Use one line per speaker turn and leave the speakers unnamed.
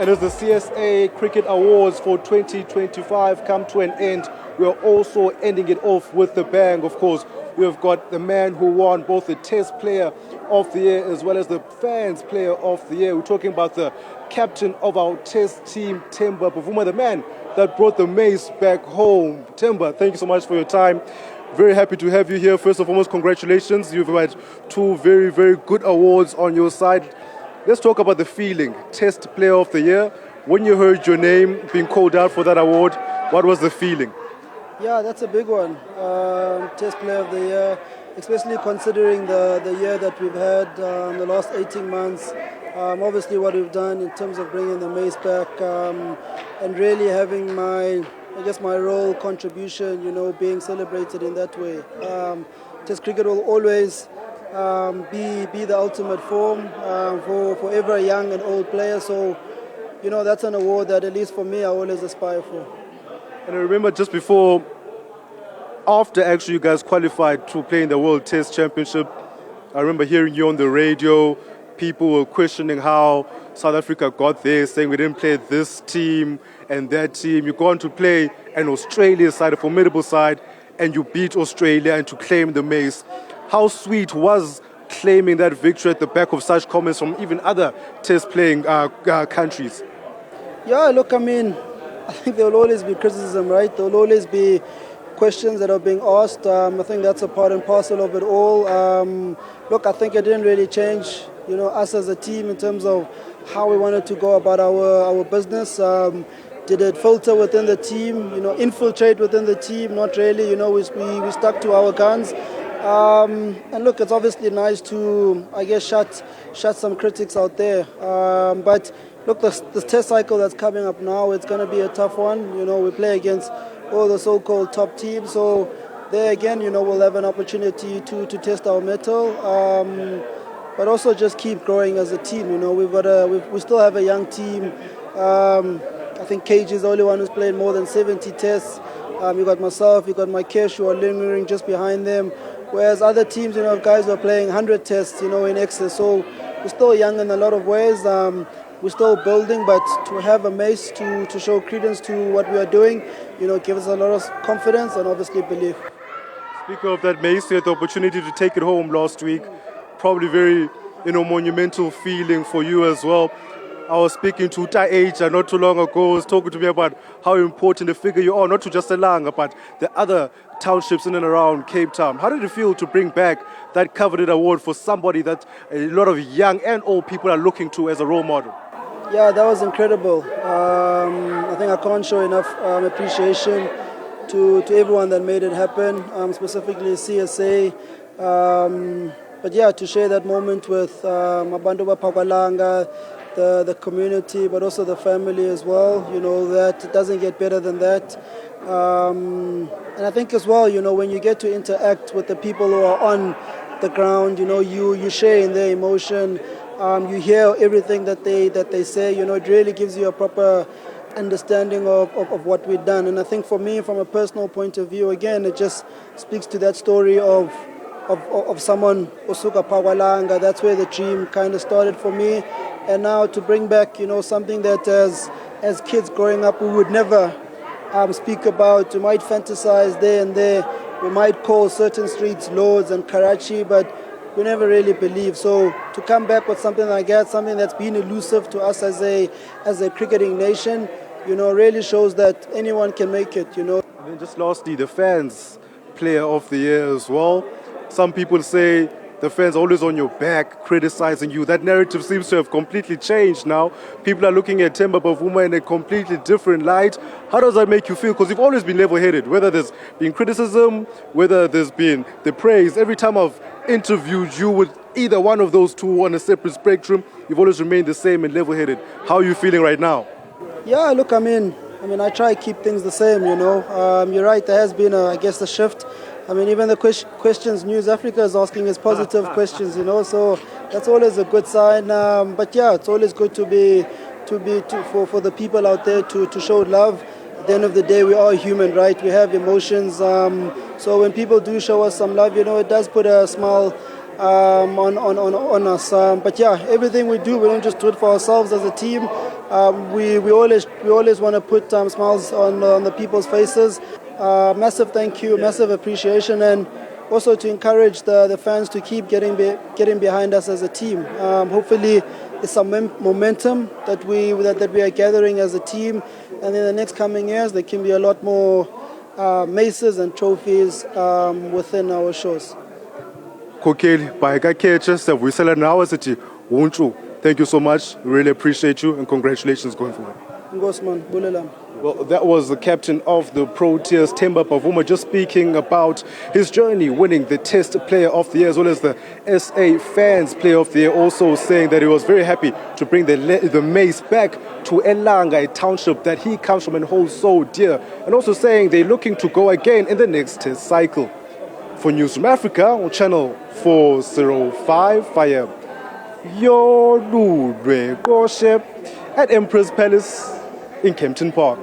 And as the CSA Cricket Awards for 2025 come to an end, we're also ending it off with the bang. Of course, we've got the man who won both the Test Player of the Year as well as the Fans Player of the Year. We're talking about the captain of our Test team, Temba Bavuma, the man that brought the maize back home. Temba, thank you so much for your time. Very happy to have you here. First and foremost, congratulations. You've had two very, very good awards on your side. Let's talk about the feeling. Test Player of the Year. When you heard your name being called out for that award, what was the feeling?
Yeah, that's a big one. Test Player of the Year, especially considering the year that we've had, the last 18 months. Obviously what we've done in terms of bringing the maize back and really having my role, contribution, being celebrated in that way. Test cricket will always be the ultimate form for every young and old player. So, that's an award that, at least for me, I always aspire for.
And I remember just before, after actually you guys qualified to play in the World Test Championship, I remember hearing you on the radio. People were questioning how South Africa got there, saying we didn't play this team and that team. You go on to play an Australia side, a formidable side, and you beat Australia and to claim the maize. How sweet was claiming that victory at the back of such comments from even other test-playing countries?
Yeah, look, I think there will always be criticism, right? There will always be questions that are being asked. I think that's a part and parcel of it all. Look, I think it didn't really change, us as a team in terms of how we wanted to go about our business. Did it filter within the team, infiltrate within the team? Not really, we stuck to our guns. And look, it's obviously nice to, shut some critics out there. But look, the test cycle that's coming up now, it's going to be a tough one. We play against all the so-called top teams. So there again, we'll have an opportunity to test our mettle. But also just keep growing as a team. We still have a young team. I think KG is the only one who's played more than 70 tests. You got myself, you got my Qoshe who are lingering just behind them. Whereas other teams, guys are playing 100 tests, in excess. So we're still young in a lot of ways. We're still building, but to have a maize to show credence to what we are doing, gives us a lot of confidence and obviously belief.
Speaking of that maize, you had the opportunity to take it home last week. Probably very, monumental feeling for you as well. I was speaking to Taeja not too long ago. He was talking to me about how important a figure you are, not to just Selanga, but the other townships in and around Cape Town. How did it feel to bring back that coveted award for somebody that a lot of young and old people are looking to as a role model?
Yeah, that was incredible. I think I can't show enough appreciation to everyone that made it happen, specifically CSA. But yeah, to share that moment with Mabantu Pakwalanga, the community, but also the family as well, that it doesn't get better than that. And I think as well, when you get to interact with the people who are on the ground, you share in their emotion, you hear everything that they say, it really gives you a proper understanding of what we've done. And I think for me, from a personal point of view, again, it just speaks to that story of someone, Osuka Pawalanga. That's where the dream kind of started for me. And now to bring back, something that as kids growing up, we would never speak about. We might fantasize there and there. We might call certain streets Lords and Karachi, but we never really believe. So to come back with something like that, something that's been elusive to us as a cricketing nation, really shows that anyone can make it, And
then just lastly, the Fans Player of the Year as well. Some people say the fans are always on your back, criticizing you. That narrative seems to have completely changed now. People are looking at Temba Bavuma in a completely different light. How does that make you feel? Because you've always been level-headed, whether there's been criticism, whether there's been the praise. Every time I've interviewed you with either one of those two on a separate spectrum, you've always remained the same and level-headed. How are you feeling right now?
Yeah, look, I try to keep things the same, You're right, there has been, a shift. Even the questions Newzroom Afrika is asking is positive questions, so that's always a good sign. But yeah, it's always good for the people out there to show love. At the end of the day, we are human, right? We have emotions. So when people do show us some love, it does put a smile on us. But yeah, everything we do, we don't just do it for ourselves as a team. We always want to put smiles on the people's faces. Massive thank you, massive appreciation, and also to encourage the fans to keep getting behind us as a team. Hopefully, there's some momentum that we are gathering as a team, and in the next coming years, there can be a lot more maces and trophies within our shows.
Kokeli, Baika Savusela now as a Wonchu. Thank you so much. Really appreciate you and congratulations going forward.
Ngosman, Bulelam.
Well, that was the captain of the Proteas, Temba Bavuma, just speaking about his journey winning the Test Player of the Year as well as the SA Fans Player of the Year, also saying that he was very happy to bring the maize back to Elanga, a township that he comes from and holds so dear, and also saying they're looking to go again in the next Test cycle. For Newzroom Afrika on channel 405 via Yolulwe, Qoshe at Emperor's Palace in Kempton Park.